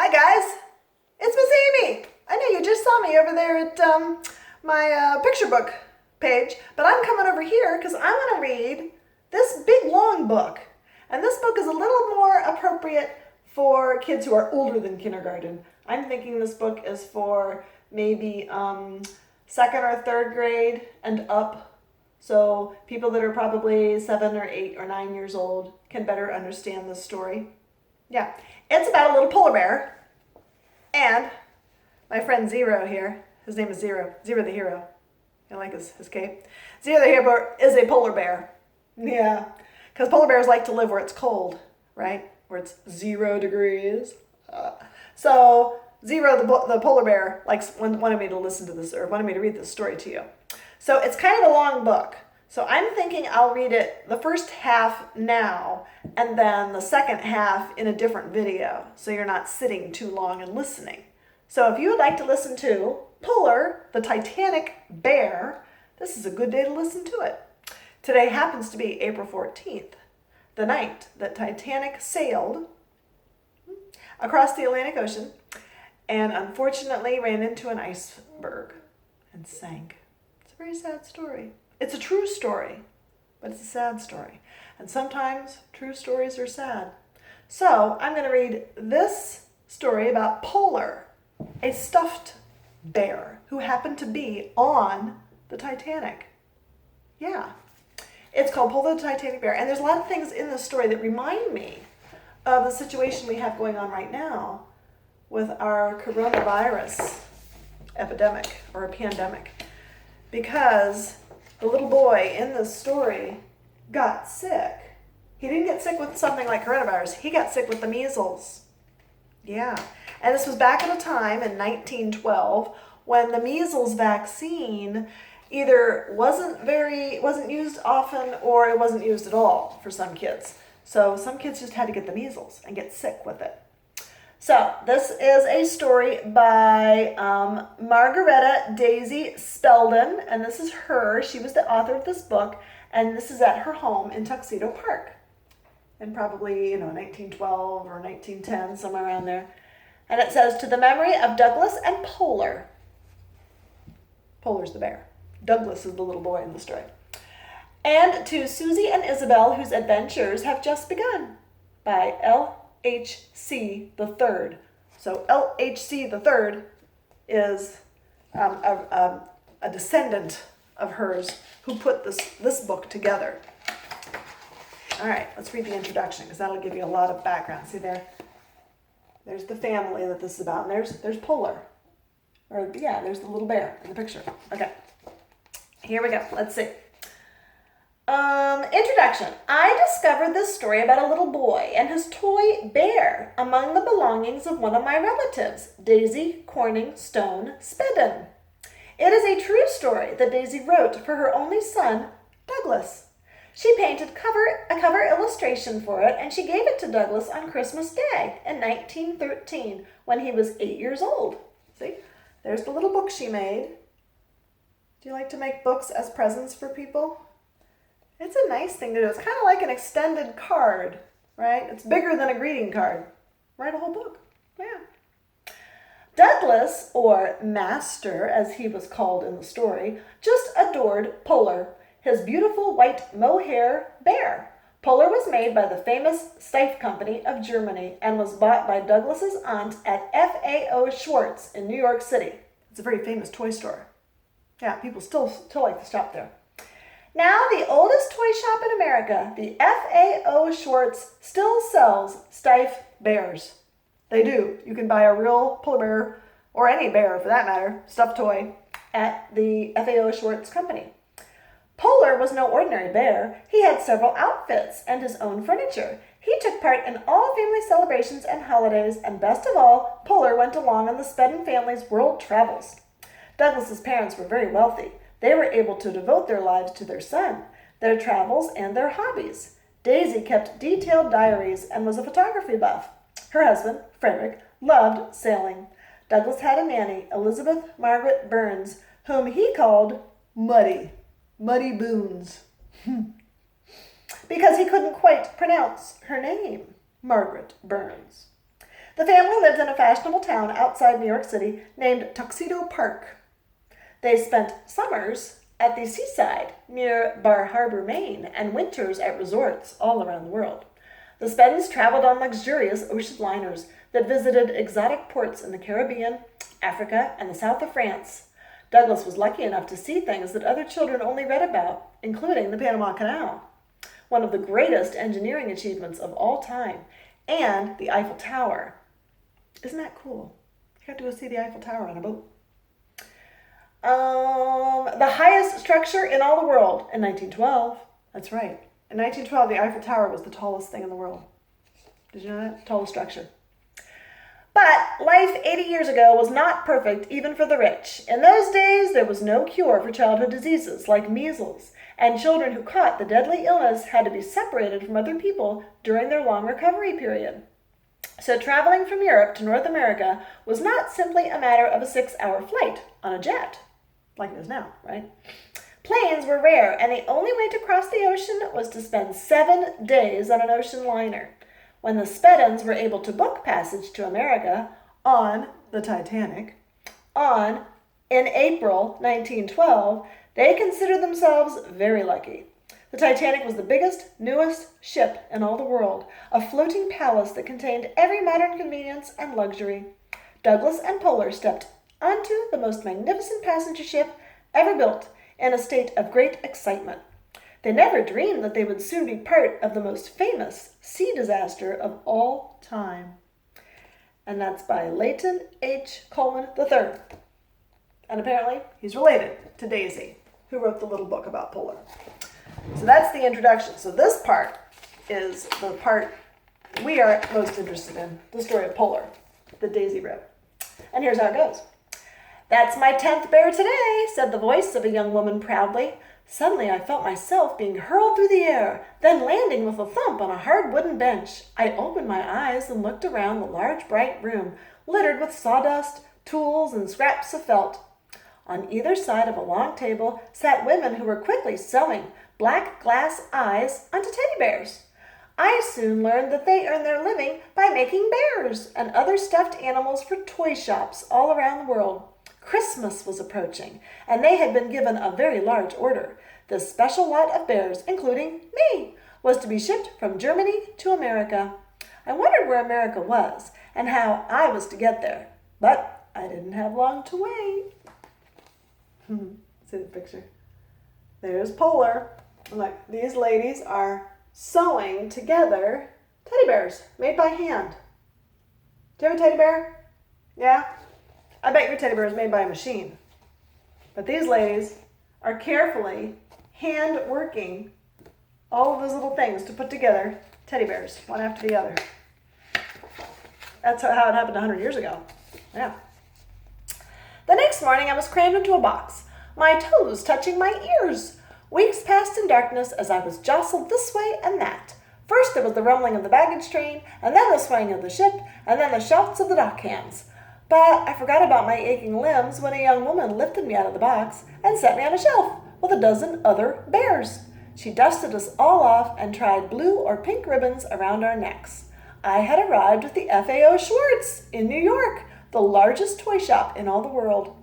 Hi guys, it's Miss Amy. I know you just saw me over there at my picture book page, but I'm coming over here because I want to read this big long book. And this book is a little more appropriate for kids who are older than kindergarten. I'm thinking this book is for maybe second or third grade and up. So people that are probably 7 or 8 or 9 years old can better understand this story. Yeah, it's about a little polar bear and my friend Zero here. His name is Zero. Zero the hero. I like his cape. Zero the hero is a polar bear. Yeah, because polar bears like to live where it's cold, right? Where it's 0 degrees. So Zero the polar bear wanted me to listen to this, or wanted me to read this story to you. So it's kind of a long book. So I'm thinking I'll read it the first half now and then the second half in a different video, so you're not sitting too long and listening. So if you would like to listen to Polar, the Titanic bear, this is a good day to listen to it. Today happens to be April 14th, the night that Titanic sailed across the Atlantic Ocean and unfortunately ran into an iceberg and sank. It's a very sad story. It's a true story, but it's a sad story. And sometimes true stories are sad. So I'm going to read this story about Polar, a stuffed bear who happened to be on the Titanic. Yeah, it's called Polar the Titanic Bear. And there's a lot of things in this story that remind me of the situation we have going on right now with our coronavirus epidemic or a pandemic. Because the little boy in this story got sick. He didn't get sick with something like coronavirus. He got sick with the measles. Yeah. And this was back at a time in 1912 when the measles vaccine either wasn't used often or it wasn't used at all for some kids. So some kids just had to get the measles and get sick with it. So this is a story by Margaretta Daisy Spelden, and this is her. She was the author of this book, and this is at her home in Tuxedo Park, in probably 1912 or 1910, somewhere around there. And it says, "To the memory of Douglas and Polar." Polar's the bear. Douglas is the little boy in the story. "And to Susie and Isabel, whose adventures have just begun," by L.H.C. the Third. So L.H.C. the Third is a descendant of hers who put this book together. All right, let's read the introduction because that'll give you a lot of background. See there? There's the family that this is about, and there's Polar. Or yeah, there's the little bear in the picture. Okay, here we go. Let's see. Introduction. I discovered this story about a little boy and his toy bear among the belongings of one of my relatives, Daisy Corning Stone Spedden. It is a true story that Daisy wrote for her only son, Douglas. She painted a cover illustration for it, and she gave it to Douglas on Christmas Day in 1913 when he was 8 years old. See, there's the little book she made. Do you like to make books as presents for people? It's a nice thing to do. It's kind of like an extended card, right? It's bigger than a greeting card. Write a whole book. Yeah. Douglas, or Master, as he was called in the story, just adored Polar, his beautiful white mohair bear. Polar was made by the famous Steiff Company of Germany and was bought by Douglas's aunt at F.A.O. Schwartz in New York City. It's a very famous toy store. Yeah, people still like to shop there. Now the oldest toy shop in America, the F.A.O. Schwartz, still sells Steiff bears. They do. You can buy a real polar bear, or any bear for that matter, stuffed toy, at the F.A.O. Schwartz company. Polar was no ordinary bear. He had several outfits and his own furniture. He took part in all family celebrations and holidays, and best of all, Polar went along on the Spedden family's world travels. Douglas's parents were very wealthy. They were able to devote their lives to their son, their travels, and their hobbies. Daisy kept detailed diaries and was a photography buff. Her husband, Frederick, loved sailing. Douglas had a nanny, Elizabeth Margaret Burns, whom he called Muddy Boons, because he couldn't quite pronounce her name, Margaret Burns. The family lived in a fashionable town outside New York City named Tuxedo Park. They spent summers at the seaside near Bar Harbor, Maine, and winters at resorts all around the world. The Speddens traveled on luxurious ocean liners that visited exotic ports in the Caribbean, Africa, and the south of France. Douglas was lucky enough to see things that other children only read about, including the Panama Canal, one of the greatest engineering achievements of all time, and the Eiffel Tower. Isn't that cool? You got to go see the Eiffel Tower on a boat. The highest structure in all the world in 1912. That's right. In 1912, the Eiffel Tower was the tallest thing in the world. Did you know that? Tallest structure. But life 80 years ago was not perfect even for the rich. In those days, there was no cure for childhood diseases like measles, and children who caught the deadly illness had to be separated from other people during their long recovery period. So traveling from Europe to North America was not simply a matter of a 6-hour flight on a jet, like it is now, right? Planes were rare, and the only way to cross the ocean was to spend 7 days on an ocean liner. When the Speddens were able to book passage to America on the Titanic in April 1912, they considered themselves very lucky. The Titanic was the biggest, newest ship in all the world, a floating palace that contained every modern convenience and luxury. Douglas and Polar stepped onto the most magnificent passenger ship ever built in a state of great excitement. They never dreamed that they would soon be part of the most famous sea disaster of all time. And that's by Leighton H. Coleman III. And apparently, he's related to Daisy, who wrote the little book about Polar. So that's the introduction. So this part is the part we are most interested in, the story of Polar that Daisy wrote. And here's how it goes. "That's my 10th bear today," said the voice of a young woman proudly. "Suddenly I felt myself being hurled through the air, then landing with a thump on a hard wooden bench. I opened my eyes and looked around the large bright room, littered with sawdust, tools, and scraps of felt. On either side of a long table sat women who were quickly sewing black glass eyes onto teddy bears. I soon learned that they earn their living by making bears and other stuffed animals for toy shops all around the world. Christmas was approaching, and they had been given a very large order. This special lot of bears, including me, was to be shipped from Germany to America. I wondered where America was and how I was to get there, but I didn't have long to wait." See the picture? There's Polar. Look, these ladies are sewing together teddy bears made by hand. Do you have a teddy bear? Yeah? I bet your teddy bear is made by a machine. But these ladies are carefully hand working all of those little things to put together teddy bears, one after the other. That's how it happened 100 years ago. Yeah. The next morning I was crammed into a box, my toes touching my ears. Weeks passed in darkness as I was jostled this way and that. First there was the rumbling of the baggage train, and then the swaying of the ship, and then the shouts of the dock hands. But I forgot about my aching limbs when a young woman lifted me out of the box and set me on a shelf with a dozen other bears. She dusted us all off and tied blue or pink ribbons around our necks. I had arrived at the FAO Schwartz in New York, the largest toy shop in all the world.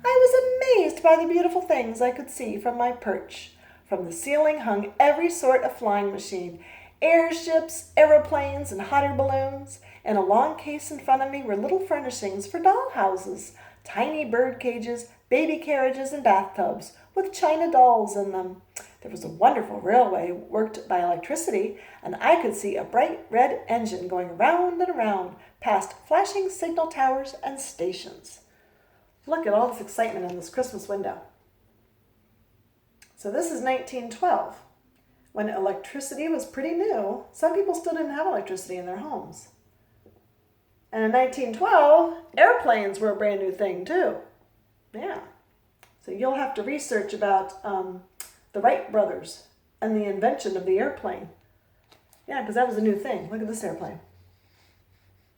I was amazed by the beautiful things I could see from my perch. From the ceiling hung every sort of flying machine, airships, aeroplanes, and hot air balloons. In a long case in front of me were little furnishings for doll houses, tiny bird cages, baby carriages, and bathtubs with china dolls in them. There was a wonderful railway worked by electricity, and I could see a bright red engine going around and around past flashing signal towers and stations. Look at all this excitement in this Christmas window. So this is 1912, when electricity was pretty new. Some people still didn't have electricity in their homes. And in 1912, airplanes were a brand new thing too. Yeah. So you'll have to research about the Wright brothers and the invention of the airplane. Yeah, because that was a new thing. Look at this airplane.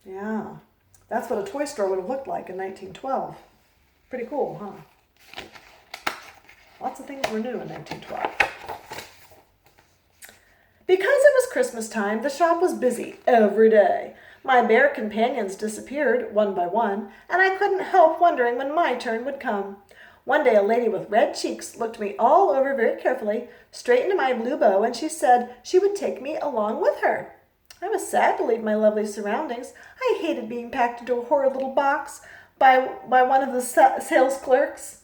Yeah. That's what a toy store would have looked like in 1912. Pretty cool, huh? Lots of things were new in 1912. Because it was Christmas time, the shop was busy every day. My bear companions disappeared one by one, and I couldn't help wondering when my turn would come. One day a lady with red cheeks looked me all over very carefully, straight into my blue bow, and she said she would take me along with her. I was sad to leave my lovely surroundings. I hated being packed into a horrid little box by one of the sales clerks.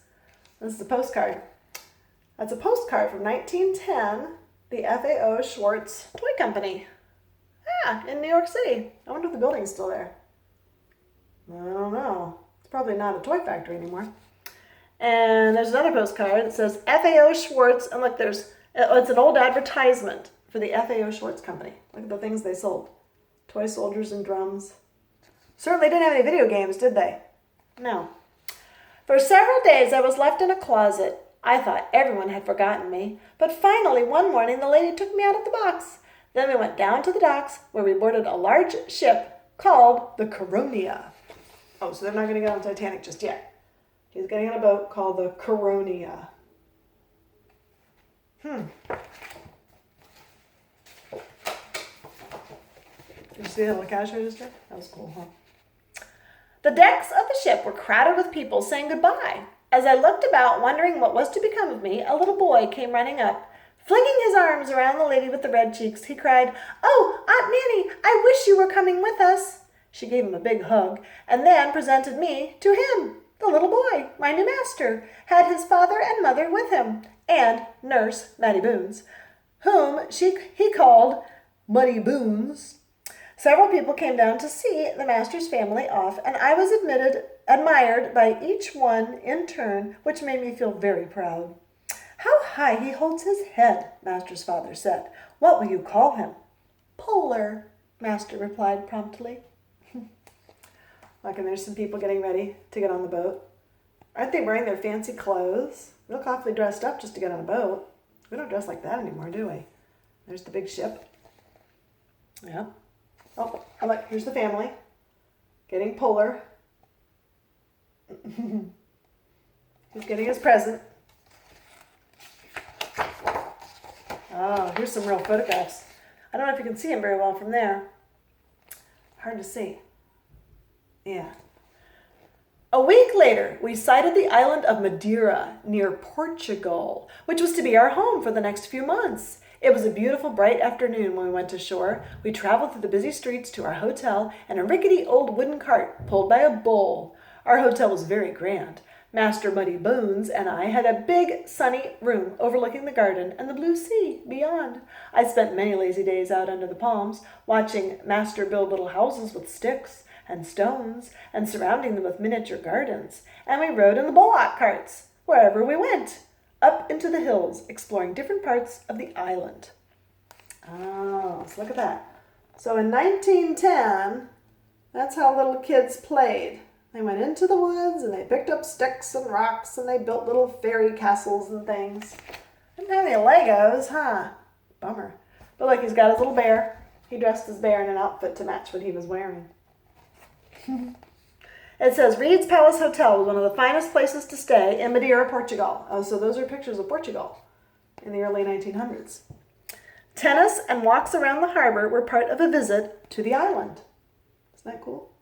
This is a postcard. That's a postcard from 1910, the FAO Schwartz Toy Company. Yeah, in New York City. I wonder if the building's still there. I don't know. It's probably not a toy factory anymore. And there's another postcard that says FAO Schwartz, and look, it's an old advertisement for the FAO Schwartz Company. Look at the things they sold. Toy soldiers and drums. Certainly didn't have any video games, did they? No. For several days I was left in a closet. I thought everyone had forgotten me, but finally one morning the lady took me out of the box. Then we went down to the docks where we boarded a large ship called the Coronia. Oh, so they're not going to get on Titanic just yet. He's getting on a boat called the Coronia. Did you see that little cash register? That was cool, huh? The decks of the ship were crowded with people saying goodbye. As I looked about, wondering what was to become of me, a little boy came running up. Flinging his arms around the lady with the red cheeks, he cried, "Oh, Aunt Nanny, I wish you were coming with us." She gave him a big hug, and then presented me to him. The little boy, my new master, had his father and mother with him, and Nurse Mattie Boons, whom he called Muddy Boons. Several people came down to see the master's family off, and I was admired by each one in turn, which made me feel very proud. "How high he holds his head," Master's father said. "What will you call him?" "Polar," Master replied promptly. Look, and there's some people getting ready to get on the boat. Aren't they wearing their fancy clothes? They look awfully dressed up just to get on a boat. We don't dress like that anymore, do we? There's the big ship. Yeah. Oh, look, here's the family. Getting Polar. He's getting his present. Oh, here's some real photographs. I don't know if you can see him very well from there. Hard to see. Yeah. A week later, we sighted the island of Madeira near Portugal, which was to be our home for the next few months. It was a beautiful, bright afternoon when we went ashore. We traveled through the busy streets to our hotel in a rickety old wooden cart pulled by a bull. Our hotel was very grand. Master Muddy Boons and I had a big, sunny room overlooking the garden and the blue sea beyond. I spent many lazy days out under the palms, watching Master build little houses with sticks and stones, and surrounding them with miniature gardens. And we rode in the bullock carts wherever we went, up into the hills, exploring different parts of the island. Oh, so look at that. So in 1910, that's how little kids played. They went into the woods and they picked up sticks and rocks and they built little fairy castles and things. Didn't have any Legos, huh? Bummer. But look, he's got his little bear. He dressed his bear in an outfit to match what he was wearing. It says, Reed's Palace Hotel was one of the finest places to stay in Madeira, Portugal. Oh, so those are pictures of Portugal in the early 1900s. Tennis and walks around the harbor were part of a visit to the island. Isn't that cool?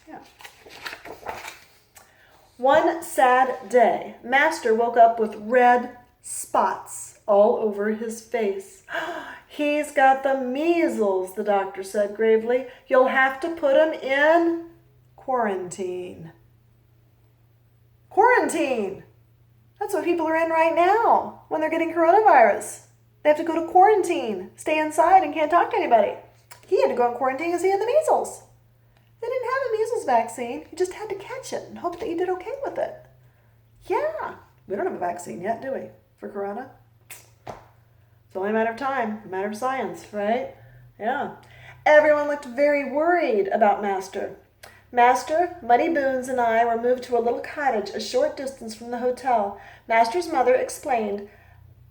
Yeah. One sad day, Master woke up with red spots all over his face. He's got the measles, the doctor said gravely. You'll have to put him in quarantine. Quarantine! That's what people are in right now when they're getting coronavirus. They have to go to quarantine, stay inside and can't talk to anybody. He had to go in quarantine because he had the measles. They didn't have a measles vaccine. You just had to catch it and hope that you did okay with it. Yeah. We don't have a vaccine yet, do we, for corona? It's only a matter of time, a matter of science, right? Yeah. Everyone looked very worried about Master. Master, Muddy Boons, and I were moved to a little cottage a short distance from the hotel. Master's mother explained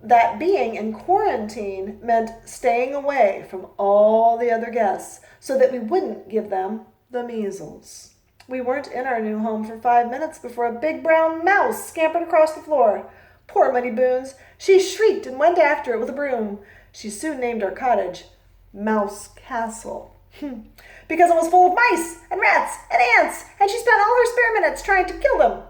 that being in quarantine meant staying away from all the other guests so that we wouldn't give them the measles. We weren't in our new home for 5 minutes before a big brown mouse scampered across the floor. Poor Muddy Boons. She shrieked and went after it with a broom. She soon named our cottage Mouse Castle. Because it was full of mice and rats and ants, and she spent all her spare minutes trying to kill them.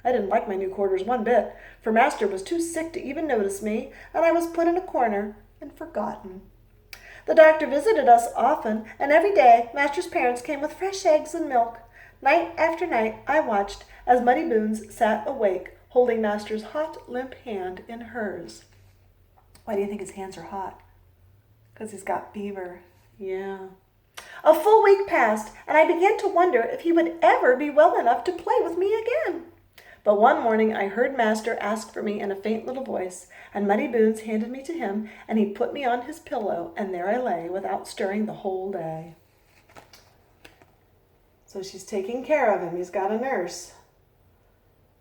I didn't like my new quarters one bit, for Master was too sick to even notice me, and I was put in a corner and forgotten. The doctor visited us often, and every day Master's parents came with fresh eggs and milk. Night after night I watched as Muddy Boons sat awake, holding Master's hot, limp hand in hers. Why do you think his hands are hot? Because he's got fever. Yeah. A full week passed, and I began to wonder if he would ever be well enough to play with me again. But one morning I heard Master ask for me in a faint little voice, and Muddy Boons handed me to him, and he put me on his pillow, and there I lay without stirring the whole day. So she's taking care of him. He's got a nurse.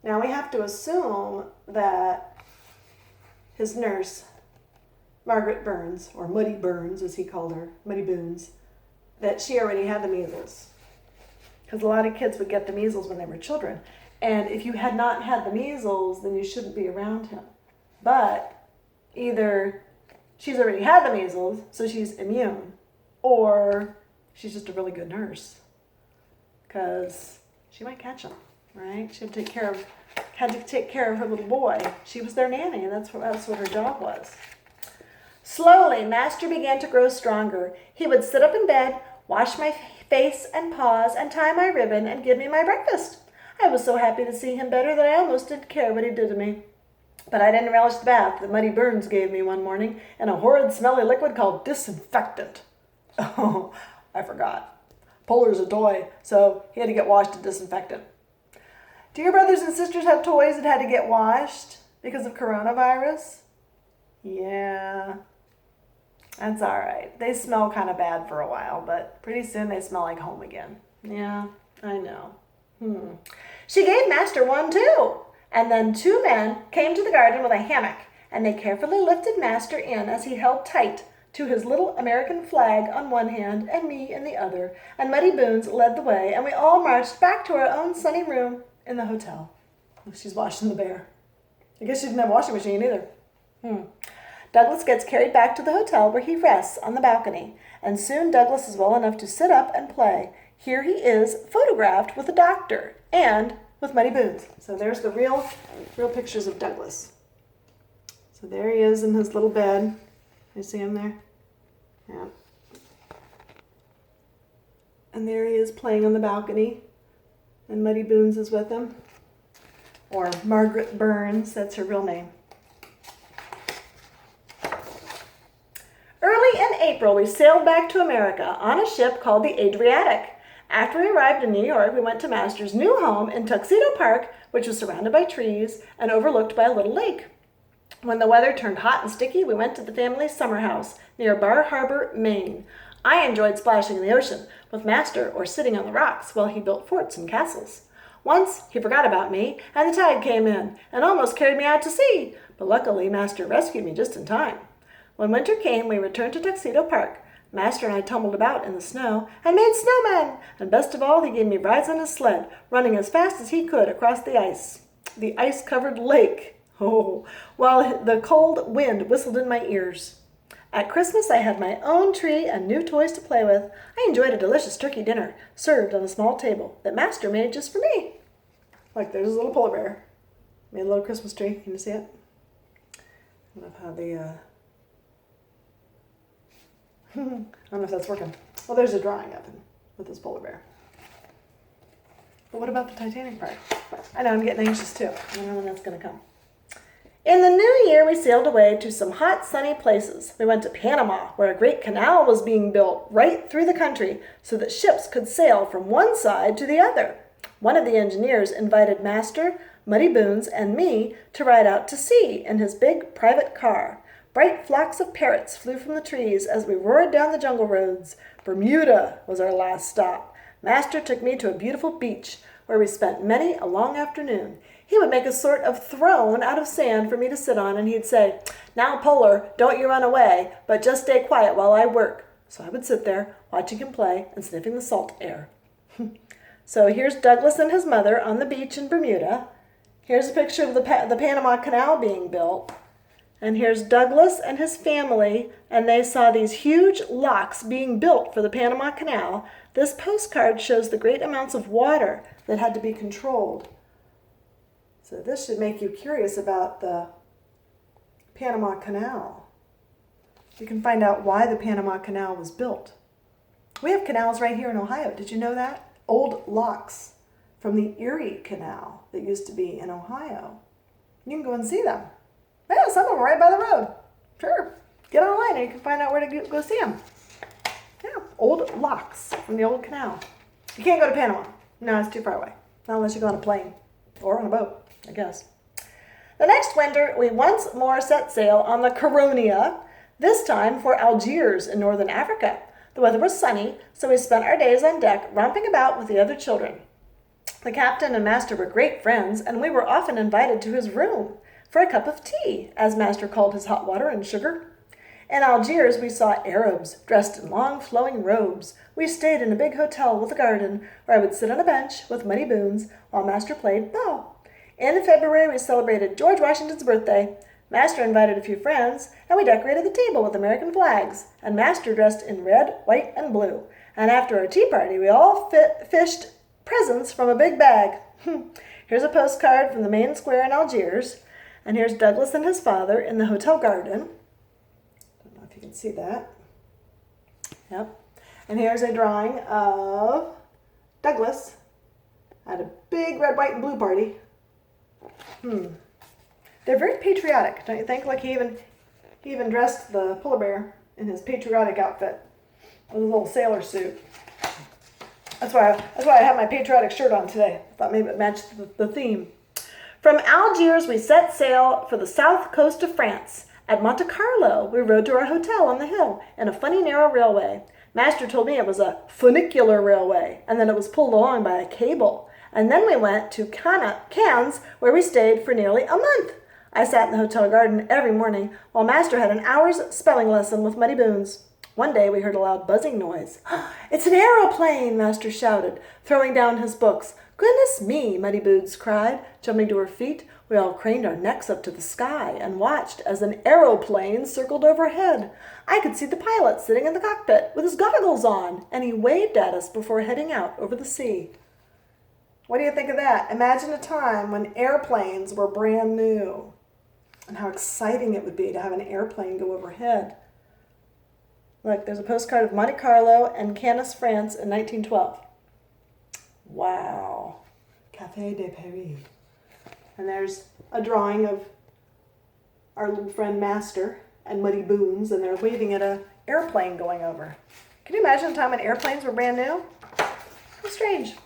Now we have to assume that his nurse, Margaret Burns, or Muddy Burns as he called her, Muddy Boons, that she already had the measles. Because a lot of kids would get the measles when they were children. And if you had not had the measles, then you shouldn't be around him. But either she's already had the measles, so she's immune, or she's just a really good nurse. Because she might catch them, right? She had to take care of her little boy. She was their nanny, and that's what her job was. Slowly, Master began to grow stronger. He would sit up in bed, wash my face and paws, and tie my ribbon, and give me my breakfast. I was so happy to see him better that I almost didn't care what he did to me. But I didn't relish the bath that Muddy Burns gave me one morning in a horrid, smelly liquid called disinfectant. Oh, I forgot. Polar's a toy, so he had to get washed in disinfectant. Do your brothers and sisters have toys that had to get washed because of coronavirus? Yeah. That's all right. They smell kind of bad for a while, but pretty soon they smell like home again. Yeah, I know. She gave Master one too. And then two men came to the garden with a hammock, and they carefully lifted Master in as he held tight to his little American flag on one hand and me in the other. And Muddy Boons led the way, and we all marched back to our own sunny room in the hotel. She's washing the bear. I guess she didn't have a washing machine either. Douglas gets carried back to the hotel where he rests on the balcony, and soon Douglas is well enough to sit up and play. Here he is photographed with a doctor and with Muddy Boons. So there's the real pictures of Douglas. So there he is in his little bed. You see him there? Yeah. And there he is playing on the balcony, and Muddy Boons is with him. Or Margaret Burns, that's her real name. Early in April, we sailed back to America on a ship called the Adriatic. After we arrived in New York, we went to Master's new home in Tuxedo Park, which was surrounded by trees and overlooked by a little lake. When the weather turned hot and sticky, we went to the family's summer house near Bar Harbor, Maine. I enjoyed splashing in the ocean with Master or sitting on the rocks while he built forts and castles. Once, he forgot about me, and the tide came in and almost carried me out to sea, but luckily Master rescued me just in time. When winter came, we returned to Tuxedo Park. Master and I tumbled about in the snow and made snowmen, and best of all, he gave me rides on his sled, running as fast as he could across the ice-covered lake, while the cold wind whistled in my ears. At Christmas, I had my own tree and new toys to play with. I enjoyed a delicious turkey dinner, served on a small table that Master made just for me. Like, there's a little polar bear. Made a little Christmas tree. Can you see it? I love how I don't know if that's working. Well, there's a drawing of him with this polar bear. But what about the Titanic part? I know, I'm getting anxious too. I don't know when that's going to come. In the new year, we sailed away to some hot, sunny places. We went to Panama, where a great canal was being built right through the country so that ships could sail from one side to the other. One of the engineers invited Master, Muddy Boons, and me to ride out to sea in his big private car. Bright flocks of parrots flew from the trees as we roared down the jungle roads. Bermuda was our last stop. Master took me to a beautiful beach where we spent many a long afternoon. He would make a sort of throne out of sand for me to sit on, and he'd say, "Now, Polar, don't you run away, but just stay quiet while I work." So I would sit there, watching him play and sniffing the salt air. So here's Douglas and his mother on the beach in Bermuda. Here's a picture of the Panama Canal being built. And here's Douglas and his family, and they saw these huge locks being built for the Panama Canal. This postcard shows the great amounts of water that had to be controlled. So this should make you curious about the Panama Canal. You can find out why the Panama Canal was built. We have canals right here in Ohio. Did you know that? Old locks from the Erie Canal that used to be in Ohio. You can go and see them. Yeah, some of them are right by the road. Sure. Get online and you can find out where to go see them. Yeah, old locks from the old canal. You can't go to Panama. No, it's too far away. Not unless you go on a plane or on a boat, I guess. The next winter, we once more set sail on the Caronia, this time for Algiers in northern Africa. The weather was sunny, so we spent our days on deck romping about with the other children. The captain and master were great friends, and we were often invited to his room for a cup of tea, as master called his hot water and sugar. In Algiers, we saw Arabs dressed in long flowing robes. We stayed in a big hotel with a garden, where I would sit on a bench with muddy boons while master played ball. In February, we celebrated George Washington's birthday. Master invited a few friends, and we decorated the table with American flags, and master dressed in red, white, and blue. And after our tea party, we all fished presents from a big bag. Here's a postcard from the main square in Algiers. And here's Douglas and his father in the hotel garden. Don't know if you can see that. Yep. And here's a drawing of Douglas at a big red, white, and blue party. They're very patriotic, don't you think? Like he even dressed the polar bear in his patriotic outfit with a little sailor suit. That's why I have my patriotic shirt on today. I thought maybe it matched the theme. From Algiers, we set sail for the south coast of France. At Monte Carlo, we rode to our hotel on the hill in a funny narrow railway. Master told me it was a funicular railway, and that it was pulled along by a cable. And then we went to Cannes, where we stayed for nearly a month. I sat in the hotel garden every morning, while Master had an hour's spelling lesson with Muddy Boons. One day we heard a loud buzzing noise. "It's an aeroplane!" Master shouted, throwing down his books. "Goodness me!" Muddy Boots cried, jumping to her feet. We all craned our necks up to the sky and watched as an aeroplane circled overhead. I could see the pilot sitting in the cockpit with his goggles on, and he waved at us before heading out over the sea. What do you think of that? Imagine a time when airplanes were brand new, and how exciting it would be to have an airplane go overhead. Look, there's a postcard of Monte Carlo and Cannes, France in 1912. Wow. Café de Paris. And there's a drawing of our little friend Master and Muddy Boons, and they're waving at an airplane going over. Can you imagine a time when airplanes were brand new? How strange.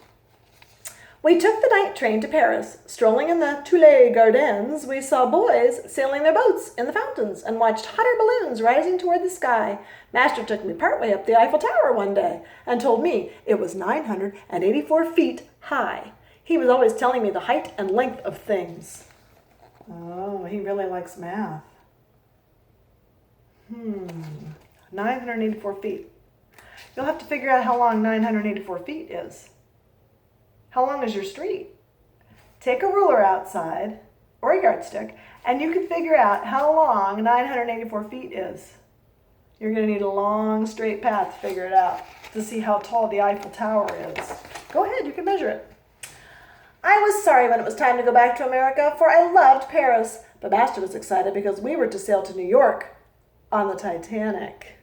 We took the night train to Paris. Strolling in the Tuileries Gardens, we saw boys sailing their boats in the fountains and watched hot air balloons rising toward the sky. Master took me partway up the Eiffel Tower one day and told me it was 984 feet high. He was always telling me the height and length of things. Oh, he really likes math. 984 feet. You'll have to figure out how long 984 feet is. How long is your street? Take a ruler outside, or a yardstick, and you can figure out how long 984 feet is. You're going to need a long, straight path to figure it out, to see how tall the Eiffel Tower is. Go ahead, you can measure it. I was sorry when it was time to go back to America, for I loved Paris, but Master was excited because we were to sail to New York on the Titanic.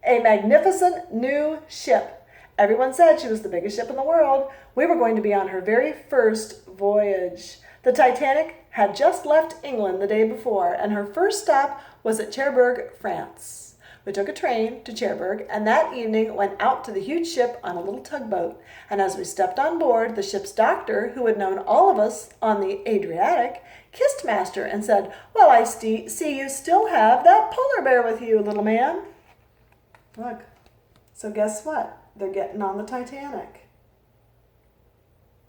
A magnificent new ship. Everyone said she was the biggest ship in the world. We were going to be on her very first voyage. The Titanic had just left England the day before, and her first stop was at Cherbourg, France. We took a train to Cherbourg, and that evening went out to the huge ship on a little tugboat. And as we stepped on board, the ship's doctor, who had known all of us on the Adriatic, kissed Master and said, "Well, I see you still have that polar bear with you, little man." Look, so guess what? They're getting on the Titanic.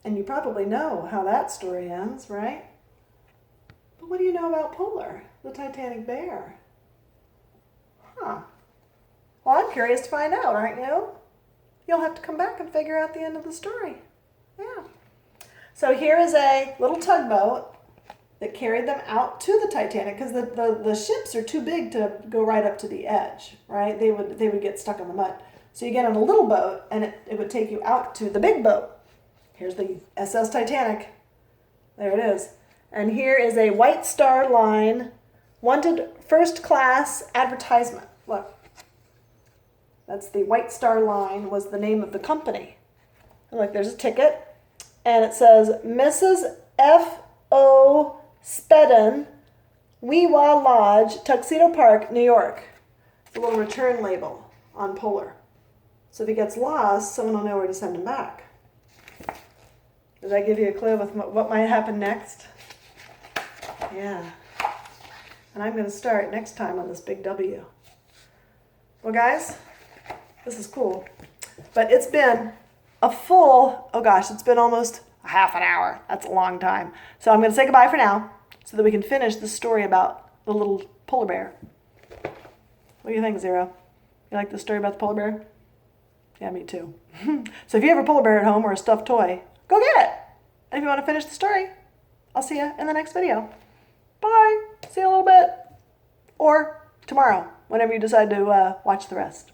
And you probably know how that story ends, right? But what do you know about Polar, the Titanic bear? Well, I'm curious to find out, aren't you? You'll have to come back and figure out the end of the story. Yeah. So here is a little tugboat that carried them out to the Titanic, because the ships are too big to go right up to the edge, right? They would get stuck in the mud. So you get on a little boat, and it would take you out to the big boat. Here's the SS Titanic. There it is. And here is a White Star Line wanted first class advertisement. Look. That's the White Star Line was the name of the company. And look, there's a ticket. And it says, Mrs. F.O. Spedden, Weewa Lodge, Tuxedo Park, New York. It's a little return label on Polar. So if he gets lost, someone will know where to send him back. Did I give you a clue with what might happen next? Yeah. And I'm going to start next time on this big W. Well, guys, this is cool. But it's been a full, it's been almost a half an hour. That's a long time. So I'm going to say goodbye for now so that we can finish the story about the little polar bear. What do you think, Zero? You like the story about the polar bear? Yeah, me too. So if you have a polar bear at home or a stuffed toy, go get it. And if you want to finish the story, I'll see you in the next video. Bye. See you in a little bit. Or tomorrow, whenever you decide to watch the rest.